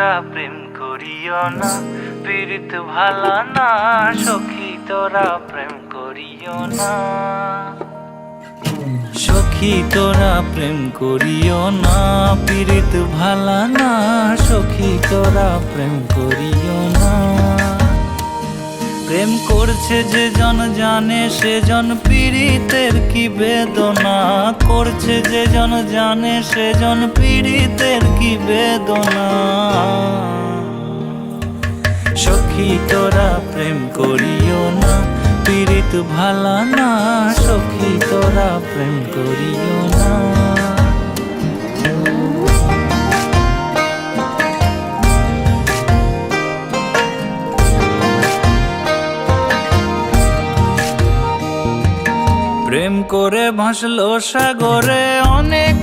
তোরা প্রেম করিও না, পীড়িত ভালা না। সখী তোরা প্রেম করিও না, সখী তোরা প্রেম করিও না, পীড়িত ভালা না। সখী তোরা প্রেম করিও না। প্রেম করছে যে জন জানে সে জন পীড়িতের কি বেদনা করছে, যে জন জানে সে জন পীড়িতের কি বেদনা। সখী তোরা প্রেম করিও না, পীড়িত ভালা না। সখী তোরা প্রেম করিও না। প্রেম করে ভাসলো সাগরে অনেক